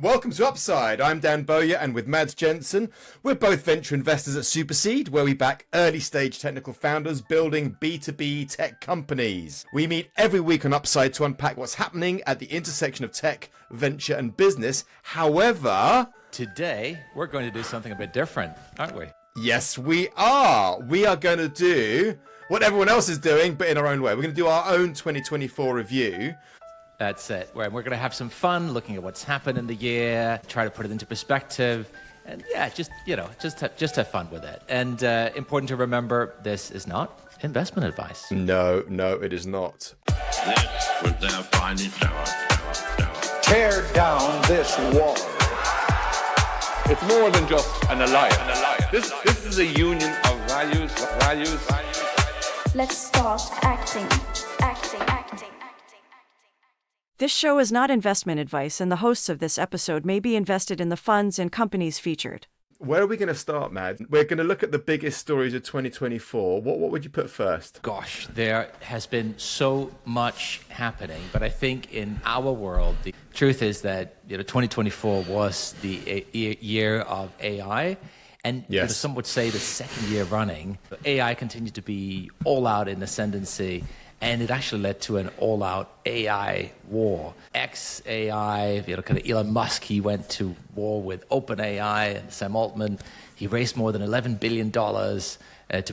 Welcome to Upside. I'm Dan Bowyer, and with Mads Jensen, we're both venture investors at SuperSeed, where we back early-stage technical founders building B2B tech companies. We meet every week on Upside to unpack what's happening at the intersection of tech, venture, and business. However, today we're going to do something a bit different, aren't we? Yes, we are. We are going to do what everyone else is doing, but in our own way. We're going to do our own 2024 review. That's it. We're going to have some fun looking at what's happened in the year, try to put it into perspective, and just have fun with it. And important to remember, this is not investment advice. No, it is not. This was their finest hour. Tear down this wall. It's more than just an alliance. This is a union of values. Let's start acting. This show is not investment advice, and the hosts of this episode may be invested in the funds and companies featured. Where are we going to start, Mad? We're going to look at the biggest stories of 2024. What would you put first? Gosh, there has been so much happening, but I think in our world, the truth is that 2024 was the year of AI. And yes, some would say the second year running, AI continued to be all out in ascendancy. And it actually led to an all-out AI war. Ex-AI, kind of Elon Musk, he went to war with OpenAI and Sam Altman. He raised more than $11 billion to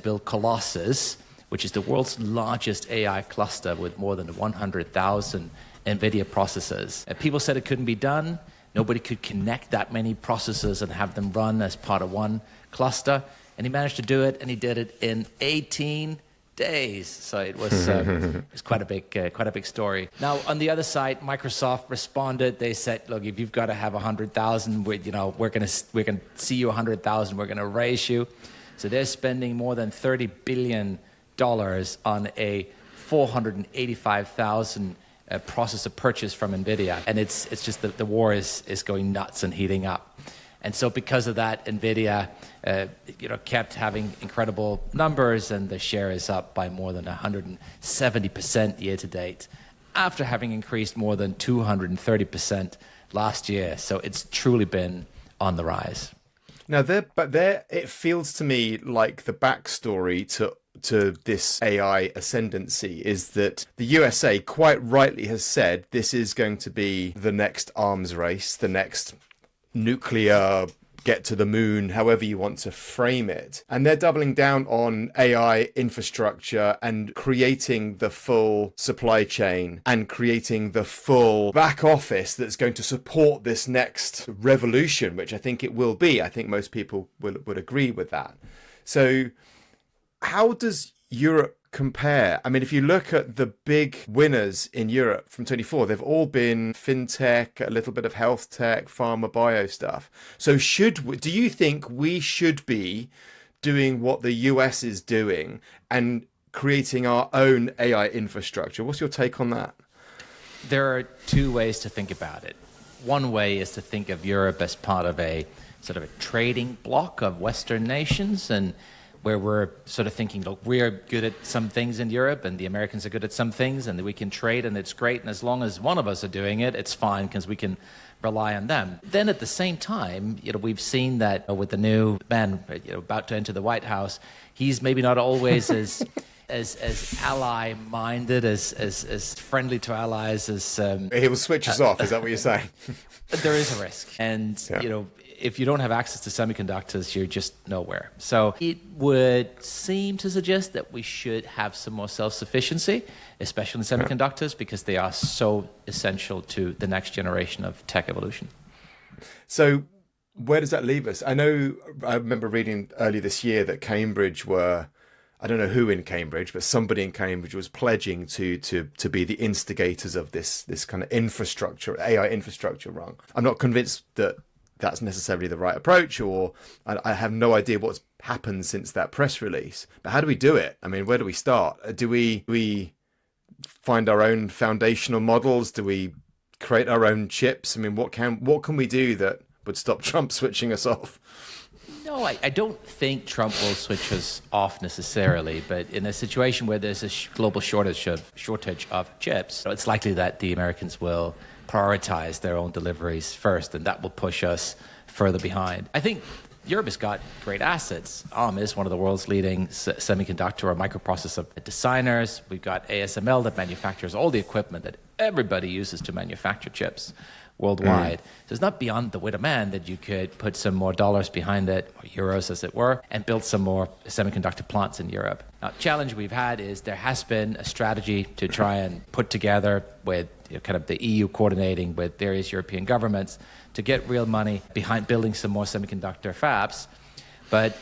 build Colossus, which is the world's largest AI cluster with more than 100,000 NVIDIA processors. People said it couldn't be done. Nobody could connect that many processors and have them run as part of one cluster. And he managed to do it, and he did it in 18 days. So it was it's quite a big story. Now on the other side, Microsoft responded. They said, look, if you've got to have 100,000, we're going to see you 100,000. We're going to raise you. So they're spending more than $30 billion on a 485,000 processor purchase from NVIDIA, and it's just that the war is going nuts and heating up. And so because of that, NVIDIA kept having incredible numbers, and the share is up by more than 170% year to date, after having increased more than 230% last year. So it's truly been on the rise. Now, it feels to me like the backstory to this AI ascendancy is that the USA quite rightly has said this is going to be the next arms race, the next nuclear get to the moon, however you want to frame it. And they're doubling down on AI infrastructure and creating the full supply chain and creating the full back office that's going to support this next revolution, which I think it will be. I think most people would agree with that. So how does Europe compare? I mean, if you look at the big winners in Europe from 24, they've all been fintech, a little bit of health tech, pharma, bio stuff. So do you think we should be doing what the US is doing and creating our own AI infrastructure? What's your take on that? There are two ways to think about it. One way is to think of Europe as part of a sort of a trading bloc of Western nations, and where we're sort of thinking, look, we're good at some things in Europe and the Americans are good at some things, and we can trade and it's great. And as long as one of us are doing it, it's fine because we can rely on them. Then at the same time, we've seen that with the new man about to enter the White House, he's maybe not always as ally-minded, as friendly to allies as... He will switch us off, is that what you're saying? There is a risk. And, if you don't have access to semiconductors, you're just nowhere. So it would seem to suggest that we should have some more self-sufficiency, especially in semiconductors, because they are so essential to the next generation of tech evolution. So where does that leave us? I remember reading earlier this year that Cambridge I don't know who in Cambridge, but somebody in Cambridge was pledging to be the instigators of this kind of infrastructure, AI infrastructure run. I'm not convinced that that's necessarily the right approach, or I have no idea what's happened since that press release. But how do we do it? I mean, where do we start? Do we find our own foundational models? Do we create our own chips? I mean, what can we do that would stop Trump switching us off? No, I don't think Trump will switch us off necessarily, but in a situation where there's a global shortage of chips, it's likely that the Americans will prioritize their own deliveries first, and that will push us further behind. I think Europe has got great assets. Arm is one of the world's leading semiconductor or microprocessor designers. We've got ASML that manufactures all the equipment that everybody uses to manufacture chips worldwide. So it's not beyond the wit of man that you could put some more dollars behind it, or euros as it were, and build some more semiconductor plants in Europe. Now, the challenge we've had is there has been a strategy to try and put together with kind of the EU coordinating with various European governments to get real money behind building some more semiconductor fabs. But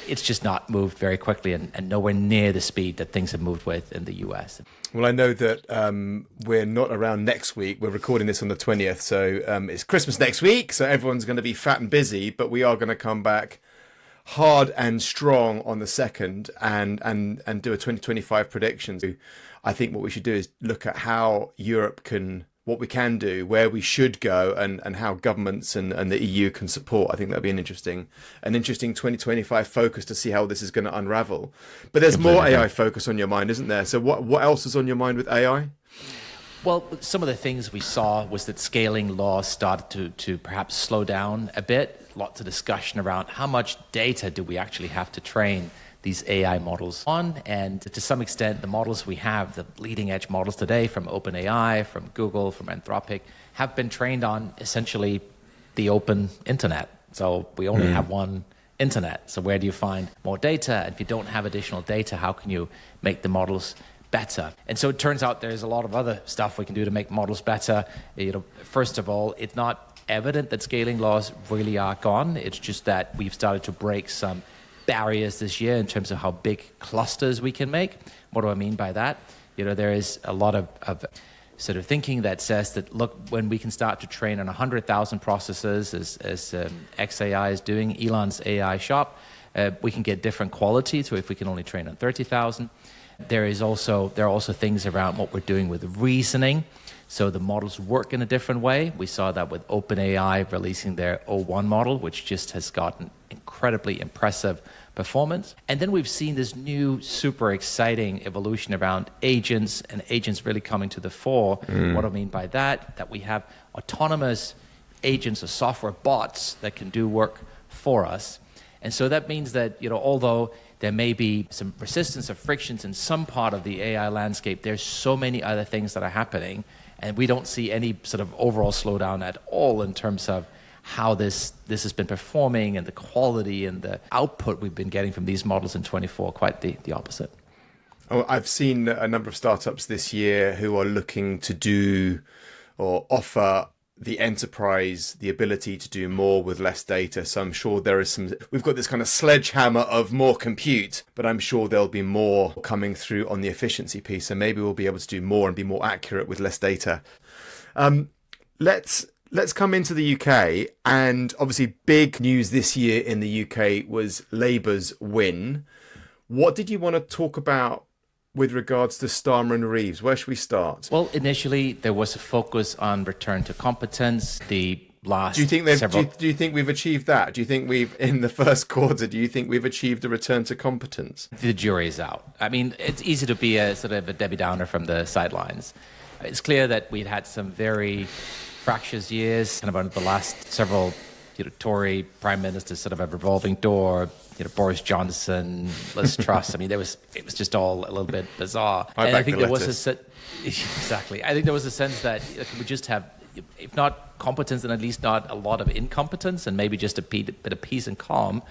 it's just not moved very quickly and nowhere near the speed that things have moved with in the US. Well, I know that we're not around next week. We're recording this on the 20th, so it's Christmas next week, so everyone's going to be fat and busy, but we are going to come back hard and strong on the 2nd and do a 2025 prediction. So I think what we should do is look at how Europe what we can do, where we should go, and how governments and the EU can support. I think that'd be an interesting 2025 focus to see how this is going to unravel. But there's more AI focus on your mind, isn't there? So what else is on your mind with AI? Well, some of the things we saw was that scaling laws started to perhaps slow down a bit. Lots of discussion around how much data do we actually have to train these AI models on, and to some extent the models we have, the leading edge models today from OpenAI, from Google, from Anthropic, have been trained on essentially the open internet. So we only have one internet. So where do you find more data? And if you don't have additional data, how can you make the models better? And so it turns out there's a lot of other stuff we can do to make models better. First of all, it's not evident that scaling laws really are gone. It's just that we've started to break some barriers this year in terms of how big clusters we can make. What do I mean by that? There is a lot of sort of thinking that says that, look, when we can start to train on 100,000 processors, as XAI is doing, Elon's AI shop, we can get different quality to if we can only train on 30,000. There are also things around what we're doing with reasoning. So the models work in a different way. We saw that with OpenAI releasing their O1 model, which just has gotten incredibly impressive performance. And then we've seen this new super exciting evolution around agents, and agents really coming to the fore. What do I mean by that? That we have autonomous agents or software bots that can do work for us. And so that means that, although there may be some resistance or frictions in some part of the AI landscape, there's so many other things that are happening. And we don't see any sort of overall slowdown at all in terms of how this has been performing and the quality and the output we've been getting from these models in 24, quite the opposite. Oh, I've seen a number of startups this year who are looking to do or offer the enterprise the ability to do more with less data. So I'm sure we've got this kind of sledgehammer of more compute, but I'm sure there'll be more coming through on the efficiency piece. So maybe we'll be able to do more and be more accurate with less data. Let's come into the UK, and obviously big news this year in the UK was Labour's win. What did you want to talk about with regards to Starmer and Reeves? Where should we start? Well, initially there was a focus on return to competence. The last do you think we've achieved that? Do you think in the first quarter, do you think we've achieved a return to competence? The jury is out. I mean, it's easy to be a sort of a Debbie Downer from the sidelines. It's clear that we'd had some very fractious years, kind of under the last several Tory prime ministers, sort of a revolving door. Boris Johnson, Liz Truss. I mean, it was just all a little bit bizarre. I think there was exactly. I think there was a sense that we just have, if not competence, then at least not a lot of incompetence, and maybe just a bit of peace and calm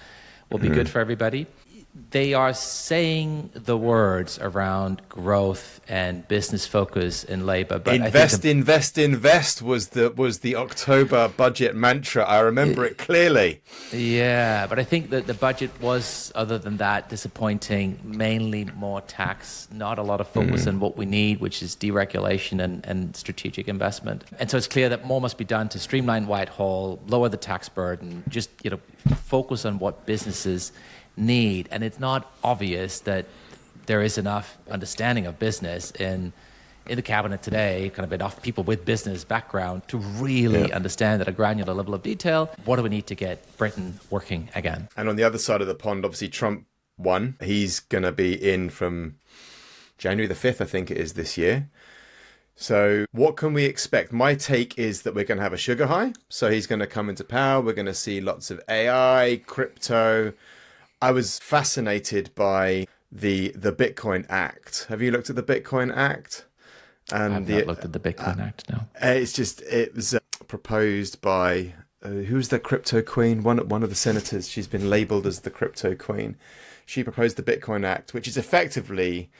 will be good for everybody. They are saying the words around growth and business focus in Labour. But invest was the October budget mantra. I remember it clearly. Yeah, but I think that the budget was, other than that, disappointing. Mainly more tax, not a lot of focus on what we need, which is deregulation and strategic investment. And so it's clear that more must be done to streamline Whitehall, lower the tax burden, just focus on what businesses need. And it's not obvious that there is enough understanding of business in the cabinet today, kind of enough people with business background to really understand at a granular level of detail, what do we need to get Britain working again? And on the other side of the pond, obviously Trump won. He's going to be in from January the 5th, I think it is, this year. So what can we expect? My take is that we're going to have a sugar high. So he's going to come into power. We're going to see lots of AI, crypto. I was fascinated by the Bitcoin Act. Have you looked at the Bitcoin Act? I have not looked at the Bitcoin Act, no. It was proposed by, who's the crypto queen? One of the senators. She's been labeled as the crypto queen. She proposed the Bitcoin Act, which is effectively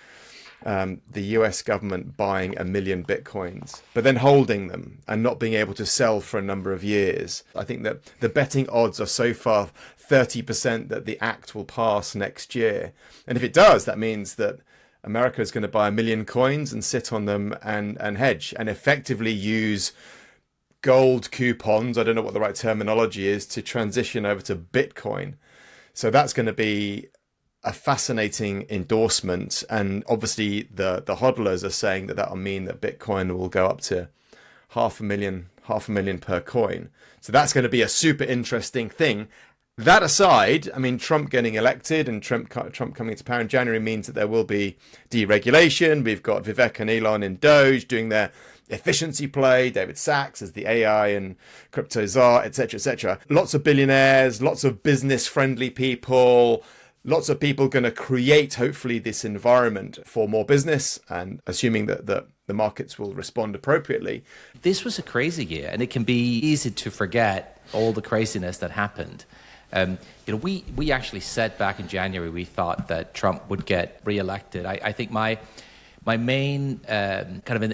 the US government buying 1 million Bitcoins, but then holding them and not being able to sell for a number of years. I think that the betting odds are so far 30% that the act will pass next year. And if it does, that means that America is going to buy 1 million coins and sit on them and hedge and effectively use gold coupons, I don't know what the right terminology is, to transition over to Bitcoin. So that's going to be a fascinating endorsement. And obviously the hodlers are saying that will mean that Bitcoin will go up to half a million per coin. So that's going to be a super interesting thing. That aside, I mean, Trump getting elected and Trump coming to power in January means that there will be deregulation. We've got Vivek and Elon in Doge doing their efficiency play, David Sachs as the AI and crypto czar, etc., etc. Lots of billionaires, lots of business-friendly people, lots of people going to create, hopefully, this environment for more business, and assuming that the markets will respond appropriately. This was a crazy year, and it can be easy to forget all the craziness that happened. We actually said back in January we thought that Trump would get reelected. I think my main kind of in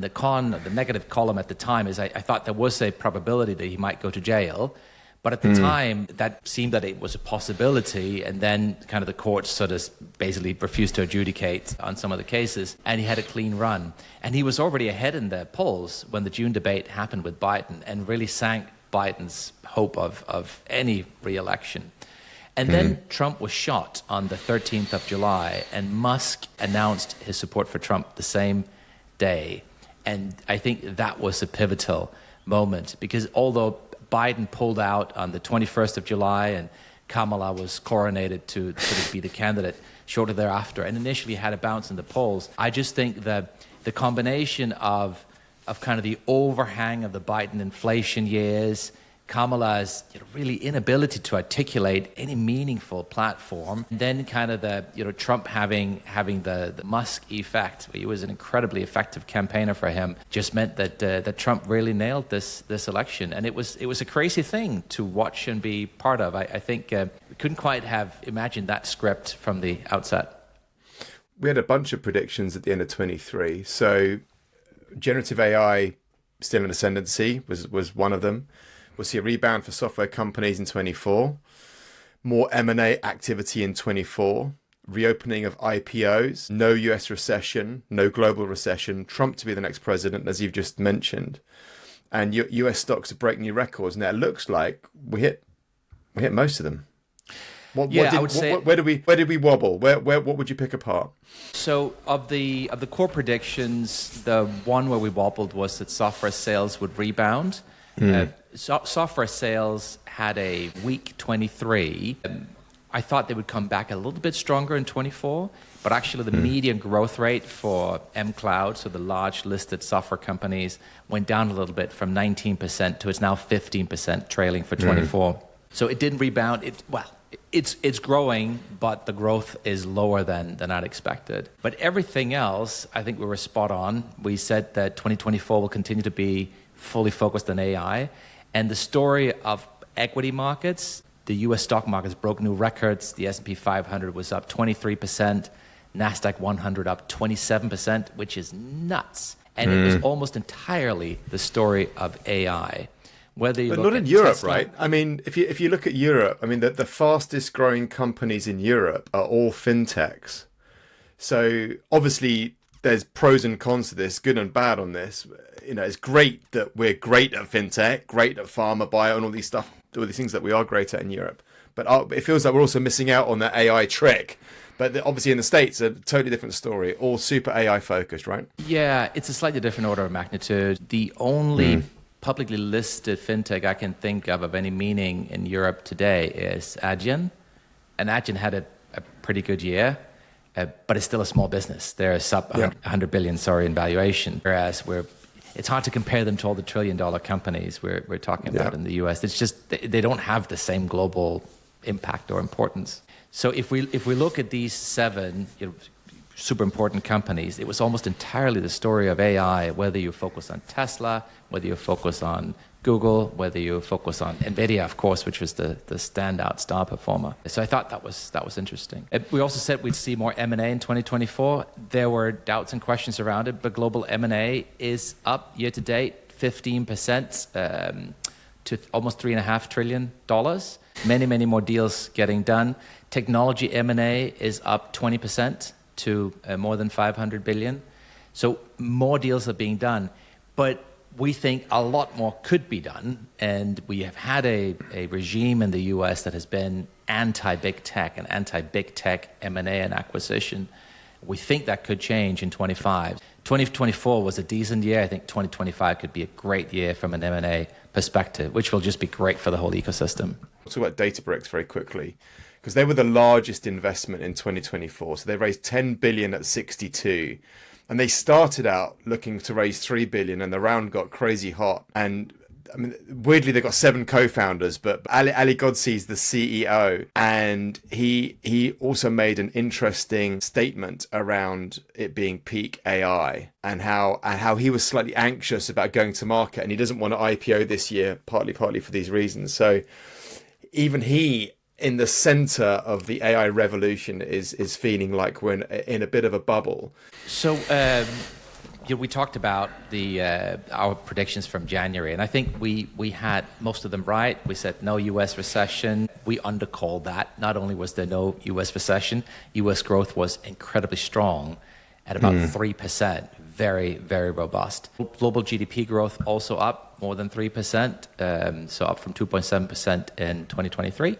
the negative column at the time is I thought there was a probability that he might go to jail. But at the time, that seemed that it was a possibility, and then kind of the courts sort of basically refused to adjudicate on some of the cases, and he had a clean run. And he was already ahead in the polls when the June debate happened with Biden and really sank Biden's hope of any re-election. And then Trump was shot on the 13th of July, and Musk announced his support for Trump the same day. And I think that was a pivotal moment, because although Biden pulled out on the 21st of July and Kamala was coronated to sort of be the candidate shortly thereafter and initially had a bounce in the polls, I just think that the combination of kind of the overhang of the Biden inflation years, Kamala's really inability to articulate any meaningful platform, and then kind of the Trump having the Musk effect, where he was an incredibly effective campaigner for him, just meant that Trump really nailed this election, and it was a crazy thing to watch and be part of. I think we couldn't quite have imagined that script from the outset. We had a bunch of predictions at the end of 23. So generative AI still in ascendancy was one of them. We'll see a rebound for software companies in 24, more M&A activity in 24, reopening of IPOs, no US recession, no global recession, Trump to be the next president, as you've just mentioned, and US stocks to break new records. Now it looks like we hit most of them. Where did we wobble? What would you pick apart? So of the core predictions, the one where we wobbled was that software sales would rebound. Software sales had a weak 23. I thought they would come back a little bit stronger in 24, but actually the median growth rate for mCloud, so the large listed software companies, went down a little bit from 19% to it's now 15% trailing for 24. So it didn't rebound. It's growing, but the growth is lower than I'd expected. But everything else, I think we were spot on. We said that 2024 will continue to be fully focused on AI. And the story of equity markets, the US stock markets broke new records. The S&P 500 was up 23%, NASDAQ 100 up 27%, which is nuts. And it was almost entirely the story of AI. But not in Europe, right? I mean, if you look at Europe, I mean, the fastest growing companies in Europe are all fintechs. So obviously there's pros and cons to this, good and bad on this. It's great that we're great at fintech, great at pharma, bio, and all these things that we are great at in Europe. But it feels like we're also missing out on that AI trick. But obviously in the States, a totally different story, all super AI focused, right? Yeah, it's a slightly different order of magnitude. The only publicly listed fintech I can think of any meaning in Europe today is Adyen. And Adyen had a pretty good year. but it's still a small business. They're sub 100 billion, in valuation. Whereas it's hard to compare them to all the trillion-dollar companies we're talking about in the U.S. It's just they don't have the same global impact or importance. So if we look at these 7 super important companies, it was almost entirely the story of AI, whether you focus on Tesla, whether you focus on Google, whether you focus on NVIDIA, of course, which was the standout star performer. So I thought that was interesting. We also said we'd see more M&A in 2024. There were doubts and questions around it, but global M&A is up year to date 15% to almost $3.5 trillion. Many more deals getting done. Technology M&A is up 20% to more than 500 billion. So more deals are being done, but we think a lot more could be done, and we have had a regime in the U.S. that has been anti-big tech and anti-big tech M&A and acquisition. We think that could change in 25. 2024 was a decent year. I think 2025 could be a great year from an M&A perspective, which will just be great for the whole ecosystem. We'll talk about Databricks very quickly, because they were the largest investment in 2024. So they raised 10 billion at 62. And they started out looking to raise 3 billion, and the round got crazy hot. And I mean, weirdly, they got 7 co-founders, but Ali Ghodsi is the CEO, and he also made an interesting statement around it being peak AI and how he was slightly anxious about going to market, and he doesn't want to IPO this year, partly for these reasons. So even he, in the center of the AI revolution, is feeling like we're in a bit of a bubble. So we talked about our predictions from January, and I think we had most of them right. We said no U.S. recession. We undercalled that. Not only was there no U.S. recession, U.S. growth was incredibly strong at about 3%. Very, very robust. Global GDP growth also up more than 3%, so up from 2.7% in 2023.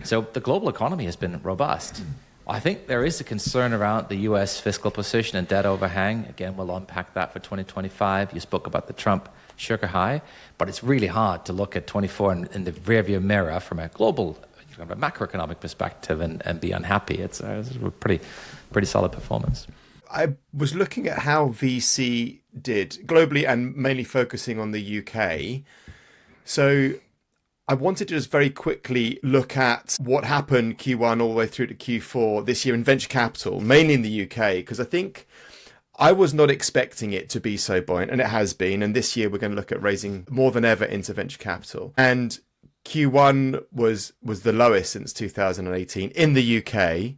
So the global economy has been robust. I think there is a concern around the U.S. fiscal position and debt overhang. Again, we'll unpack that for 2025. You spoke about the Trump sugar high, but it's really hard to look at 24 in the rearview mirror from a global, from a macroeconomic perspective and be unhappy. It's a pretty solid performance. I was looking at how VC did globally and mainly focusing on the UK. So I wanted to just very quickly look at what happened Q1 all the way through to Q4 this year in venture capital, mainly in the UK, because I think I was not expecting it to be so buoyant, and it has been. And this year we're going to look at raising more than ever into venture capital. And Q1 was the lowest since 2018 in the UK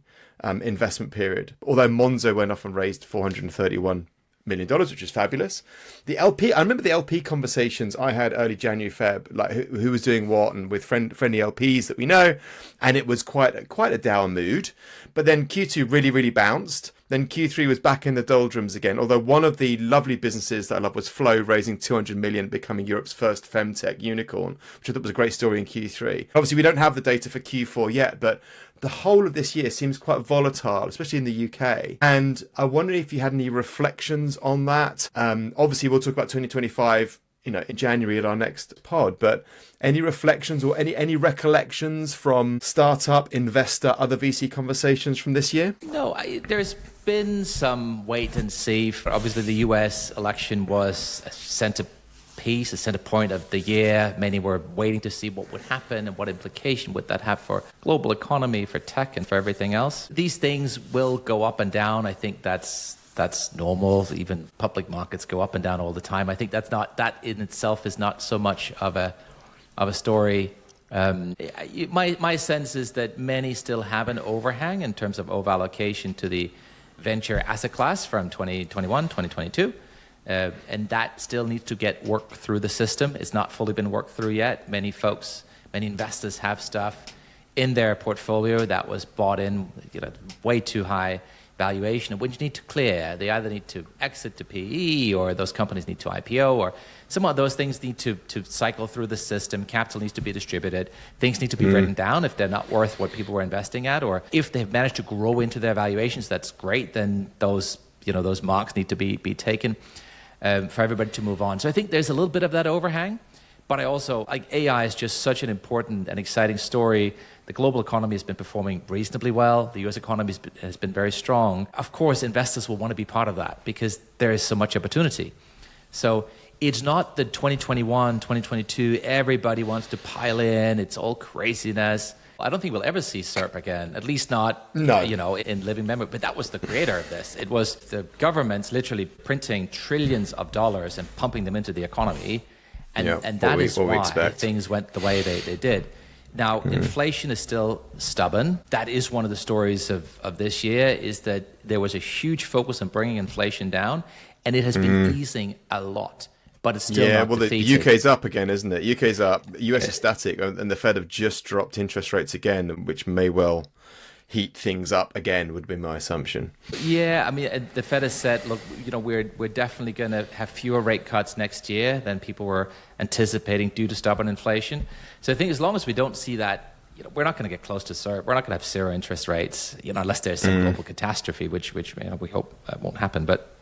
investment period, although Monzo went off and raised $431 million, which is fabulous. The LP, I remember the LP conversations I had early January, Feb, like who was doing what, and with friendly LPs that we know, and it was quite a down mood. But then Q2 really bounced. Then Q3 was back in the doldrums again. Although one of the lovely businesses that I love was Flow, raising 200 million, becoming Europe's first femtech unicorn, which I thought was a great story in Q3. Obviously, we don't have the data for Q4 yet, but the whole of this year seems quite volatile, especially in the UK. And I wonder if you had any reflections on that. Obviously, we'll talk about 2025, in January at our next pod. But any reflections or any recollections from startup, investor, other VC conversations from this year? No, there's been some wait and see. Obviously, the US election was a centerpiece, a center point of the year. Many were waiting to see what would happen and what implication would that have for global economy, for tech, and for everything else. These things will go up and down. I think that's normal. Even public markets go up and down all the time. I think that in itself is not so much of a story. My sense is that many still have an overhang in terms of over-allocation to the venture asset class from 2021, 2022. And that still needs to get worked through the system. It's not fully been worked through yet. Many investors have stuff in their portfolio that was bought in way too high valuation, which need to clear. They either need to exit to PE, or those companies need to IPO, or some of those things need to cycle through the system. Capital needs to be distributed. Things need to be written down if they're not worth what people were investing at, or if they've managed to grow into their valuations, that's great. Then those marks need to be taken for everybody to move on. So I think there's a little bit of that overhang, but I also, AI is just such an important and exciting story The global economy has been performing reasonably well. The US economy has been very strong. Of course, investors will want to be part of that because there is so much opportunity. So it's not the 2021, 2022, everybody wants to pile in, it's all craziness. I don't think we'll ever see SERP again, at least not, in living memory. But that was the creator of this. It was the governments literally printing trillions of dollars and pumping them into the economy. And that is why things went the way they did. Now, inflation is still stubborn. That is one of the stories of this year, is that there was a huge focus on bringing inflation down, and it has been easing a lot. But it's still not defeated. The UK's up again, isn't it? UK's up. US is static, and the Fed have just dropped interest rates again, which may well heat things up again, would be my assumption. Yeah, I mean, the Fed has said, look, we're definitely going to have fewer rate cuts next year than people were anticipating due to stubborn inflation. So I think as long as we don't see that, we're not going to get close to zero. We're not going to have zero interest rates, unless there's some global catastrophe, which we hope won't happen. But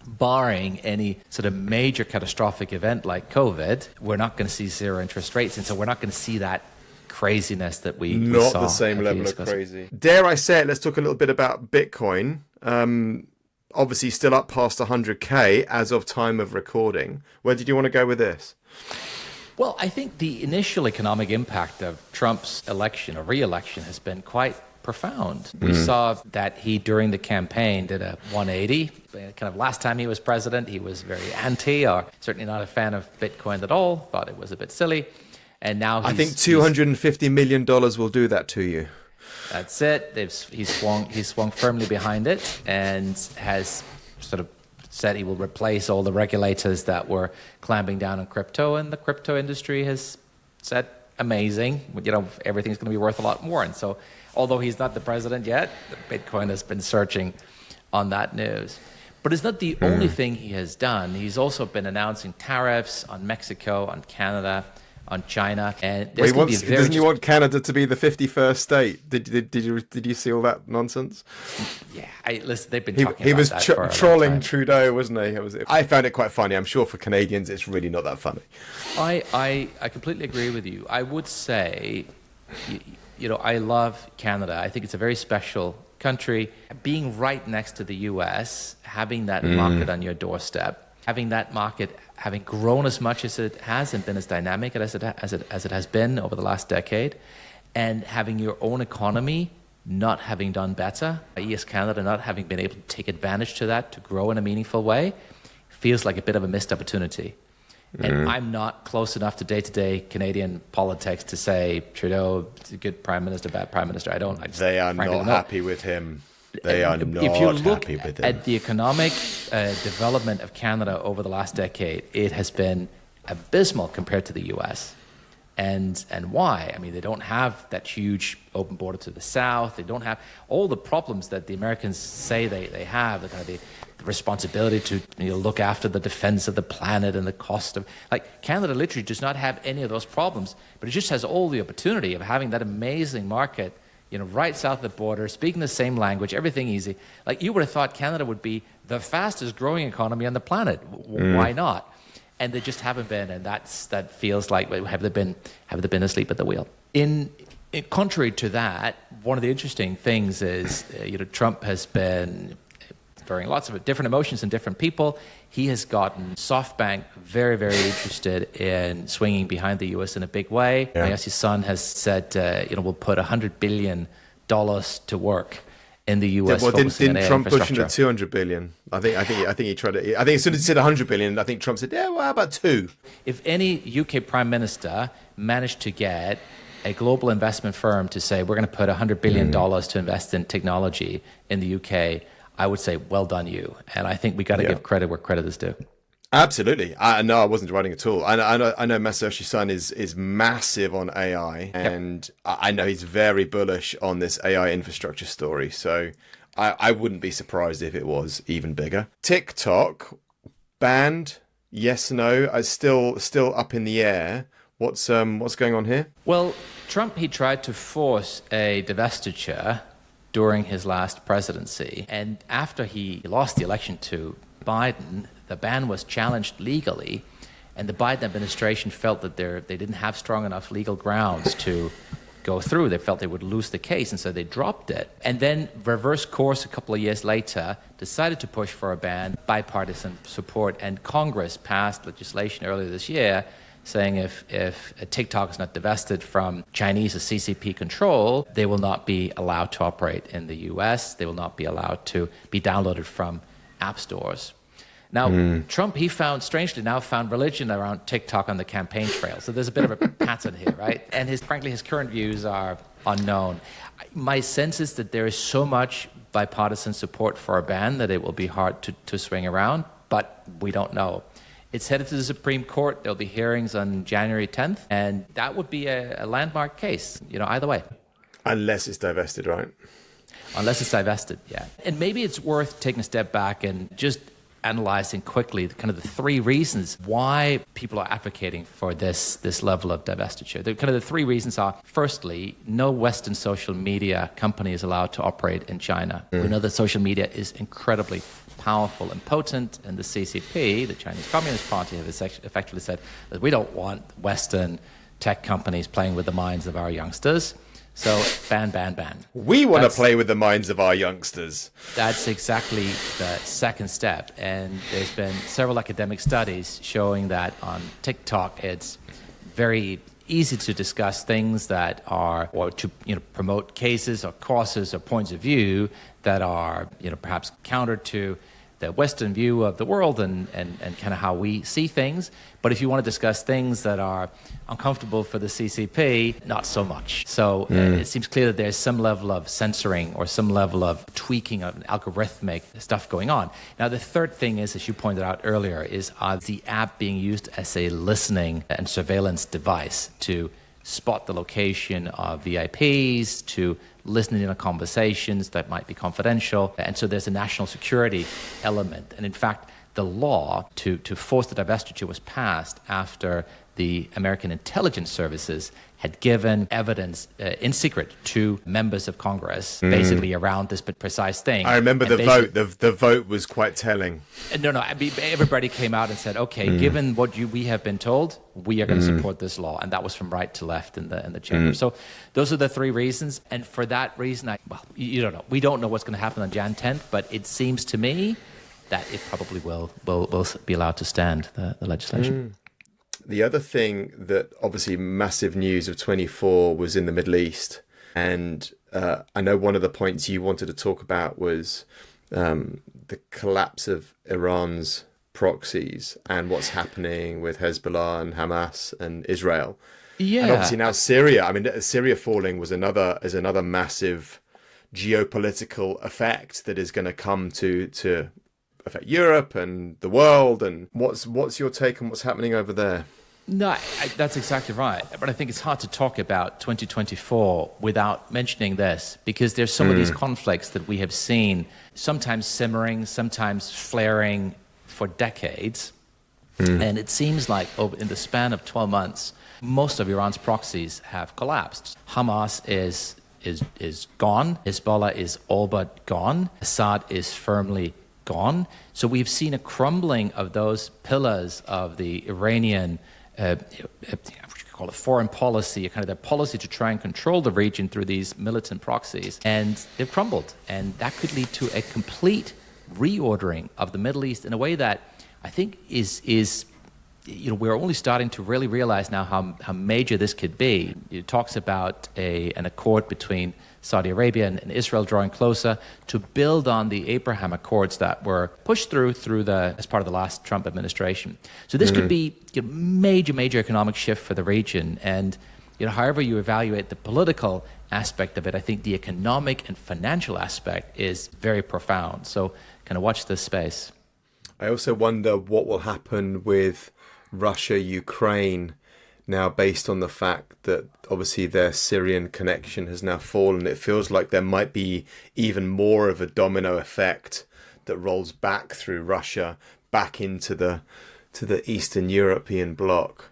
barring any sort of major catastrophic event like COVID, we're not going to see zero interest rates. And so we're not going to see that craziness that we not saw the same level of crazy. Dare I say it, let's talk a little bit about Bitcoin. Obviously still up past 100K as of time of recording. Where did you want to go with this? Well, I think the initial economic impact of Trump's election or re-election has been quite profound. We saw that he, during the campaign, did a 180. Kind of last time he was president, he was very anti, or certainly not a fan of Bitcoin at all, thought it was a bit silly. And now I think $250 million will do that to you. That's it. He's swung firmly behind it and has sort of said he will replace all the regulators that were clamping down on crypto. And the crypto industry has said, amazing, everything's going to be worth a lot more. And so, although he's not the president yet, Bitcoin has been searching on that news. But it's not the only thing he has done. He's also been announcing tariffs on Mexico, on Canada, on China, and doesn't he want Canada to be the 51st state? Did you see all that nonsense? Yeah, listen. They've been talking. He about was that trolling Trudeau, wasn't he? I found it quite funny. I'm sure for Canadians, it's really not that funny. I completely agree with you. I would say, I love Canada. I think it's a very special country. Being right next to the U.S., having that market on your doorstep, having that market having grown as much as it has and been as dynamic as it has been over the last decade, and having your own economy not having done better, i.e. Canada not having been able to take advantage to that to grow in a meaningful way, feels like a bit of a missed opportunity. And I'm not close enough to day-to-day Canadian politics to say Trudeau is a good prime minister, bad prime minister. They are not happy with him. They are not if you look happy with him. at the economic development of Canada over the last decade, it has been abysmal compared to the U.S. And why? I mean, they don't have that huge open border to the south. They don't have all the problems that the Americans say they have, the kind of the responsibility to look after the defense of the planet and the cost of... Canada literally does not have any of those problems, but it just has all the opportunity of having that amazing market right south of the border, speaking the same language, everything easy. You would have thought Canada would be the fastest growing economy on the planet. Why not? And they just haven't been, and that feels like have they been asleep at the wheel? In contrary to that, one of the interesting things is Trump has been stirring lots of different emotions in different people. He has gotten SoftBank very, very interested in swinging behind the U.S. in a big way. Yeah. His son has said, we'll put $100 billion to work in the U.S. Well, didn't Trump push into $200 billion? I think he tried to. I think as soon as he said $100 billion, I think Trump said, "Yeah, well, how about $2?" If any UK prime minister managed to get a global investment firm to say we're going to put $100 billion to invest in technology in the UK, I would say, well done, you. And I think we got to give credit where credit is due. Absolutely. No, I wasn't writing at all. I know Masayoshi's son is massive on AI, and I know he's very bullish on this AI infrastructure story. So I wouldn't be surprised if it was even bigger. TikTok banned, yes, no, still up in the air. What's going on here? Well, Trump, he tried to force a divestiture during his last presidency. And after he lost the election to Biden, the ban was challenged legally, and the Biden administration felt that they didn't have strong enough legal grounds to go through. They felt they would lose the case, and so they dropped it. And then reverse course a couple of years later, decided to push for a ban, bipartisan support, and Congress passed legislation earlier this year saying if TikTok is not divested from Chinese or CCP control, they will not be allowed to operate in the US. They will not be allowed to be downloaded from app stores. Now, Trump, strangely found religion around TikTok on the campaign trail. So there's a bit of a pattern here, right? And frankly, his current views are unknown. My sense is that there is so much bipartisan support for a ban that it will be hard to swing around, but we don't know. It's headed to the Supreme Court. There'll be hearings on January 10th, and that would be a landmark case, either way. Unless it's divested, right? Unless it's divested, yeah. And maybe it's worth taking a step back and just analyzing quickly kind of the three reasons why people are advocating for this level of divestiture. The three reasons are, firstly, no Western social media company is allowed to operate in China. We know that social media is incredibly powerful and potent, and the CCP, the Chinese Communist Party, have effectively said that we don't want Western tech companies playing with the minds of our youngsters. So ban. We want to play with the minds of our youngsters. That's exactly the second step. And there's been several academic studies showing that on TikTok, it's very easy to discuss things that are, or to promote cases or causes or points of view that are perhaps counter to the Western view of the world and kind of how we see things. But if you want to discuss things that are uncomfortable for the CCP, not so much. So it seems clear that there's some level of censoring or some level of tweaking of algorithmic stuff going on. Now, the third thing is, as you pointed out earlier, is the app being used as a listening and surveillance device to spot the location of VIPs, to listening in on conversations that might be confidential. And so there's a national security element. And in fact, the law to force the divestiture was passed after the American intelligence services had given evidence in secret to members of Congress, basically around this precise thing. I remember the vote. The vote was quite telling. No. I mean, everybody came out and said, "Okay, given what we have been told, we are going to support this law," and that was from right to left in the chamber. So those are the three reasons, and for that reason, you don't know. We don't know what's going to happen on Jan 10th, but it seems to me that it probably will be allowed to stand, the legislation. The other thing that obviously massive news of 24 was in the Middle East. And I know one of the points you wanted to talk about was the collapse of Iran's proxies and what's happening with Hezbollah and Hamas and Israel. Yeah. And obviously now Syria. I mean, Syria falling is another massive geopolitical effect that is going to come to affect Europe and the world. And what's your take on what's happening over there? No, that's exactly right. But I think it's hard to talk about 2024 without mentioning this, because there's some of these conflicts that we have seen, sometimes simmering, sometimes flaring for decades. And it seems like in the span of 12 months, most of Iran's proxies have collapsed. Hamas is gone. Hezbollah is all but gone. Assad is firmly gone. So we've seen a crumbling of those pillars of the Iranian call it foreign policy, kind of their policy to try and control the region through these militant proxies. And they've crumbled. And that could lead to a complete reordering of the Middle East in a way that I think is we're only starting to really realize now how major this could be. It talks about an accord between Saudi Arabia and Israel drawing closer to build on the Abraham Accords that were pushed through as part of the last Trump administration. So this could be a major economic shift for the region. And however you evaluate the political aspect of it, I think the economic and financial aspect is very profound. So kind of watch this space. I also wonder what will happen with Russia, Ukraine, now based on the fact that obviously their Syrian connection has now fallen. It feels like there might be even more of a domino effect that rolls back through Russia, back into the Eastern European bloc.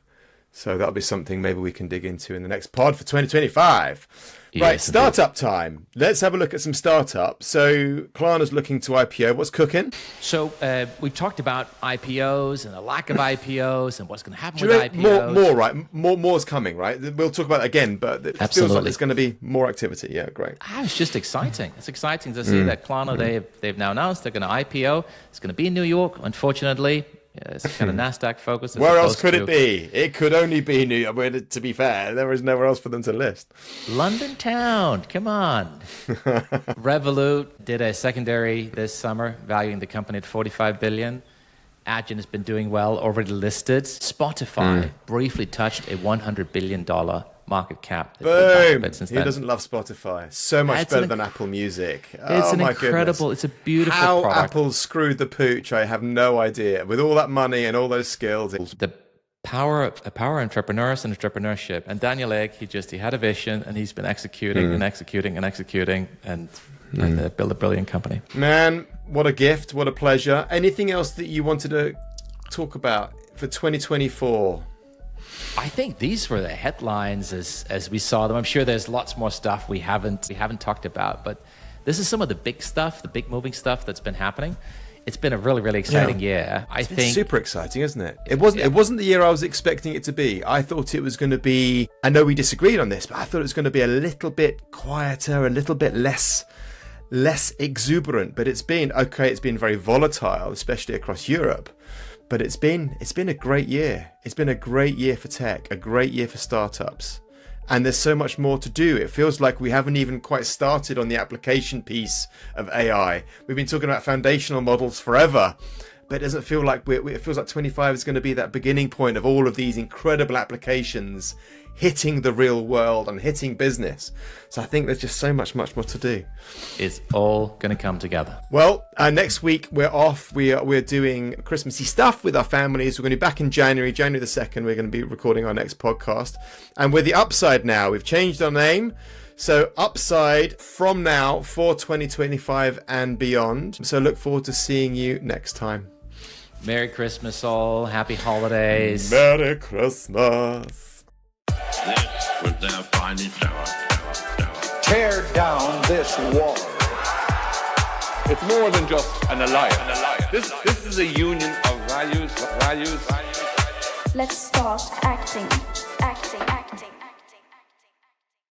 So that'll be something maybe we can dig into in the next pod for 2025. Right, Yes, startup time. Let's have a look at some startups. So Klarna's looking to IPO. What's cooking? So we've talked about IPOs and the lack of IPOs and what's going to happen Do you with know, IPOs. more, right? More's coming, right? We'll talk about that again, but it feels like Absolutely. there's going to be more activity. Yeah, great. It's just exciting. It's exciting to see that Klarna, they've now announced they're going to IPO. It's going to be in New York, unfortunately. Yeah, it's kind of NASDAQ focused. as Where else opposed could to it be? It could only be New York. Where, to be fair, there is nowhere else for them to list. London town. Come on. Revolut did a secondary this summer, valuing the company at $45 billion. Adyen has been doing well, already listed. Spotify briefly touched a $100 billion market cap. Boom! Since Who then. doesn't love Spotify? So much It's better an- than Apple Music. It's an my incredible, goodness. it's a beautiful How product. Apple screwed the pooch, I have no idea. With all that money and all those skills. The power of entrepreneurs and entrepreneurship. And Daniel Egg, he had a vision and he's been executing and executing and executing and build a brilliant company. Man, what a gift. What a pleasure. Anything else that you wanted to talk about for 2024? I think these were the headlines as we saw them. I'm sure there's lots more stuff we haven't talked about, but this is some of the big stuff, the big moving stuff that's been happening. It's been a really, really exciting year. I think Super exciting, isn't it? It wasn't the year I was expecting it to be. I thought it was going to be, I know we disagreed on this, but I thought it was going to be a little bit quieter, a little bit less exuberant, but it's been very volatile, especially across Europe. But it's been a great year. It's been a great year for tech, a great year for startups. And there's so much more to do. It feels like we haven't even quite started on the application piece of AI. We've been talking about foundational models forever, but it doesn't feel like it feels like 25 is going to be that beginning point of all of these incredible applications hitting the real world and hitting business. So I think there's just so much more to do. it's all going to come together. Well, next week we're off. We're doing Christmassy stuff with our families. We're going to be back in January the 2nd. We're going to be recording our next podcast. And we're the Upside now. We've changed our name. So Upside from now for 2025 and beyond. So look forward to seeing you next time. Merry Christmas all. Happy holidays. Merry Christmas. This was their finest hour. Tear down this wall. It's more than just an alliance. This is a union of values. Let's start acting.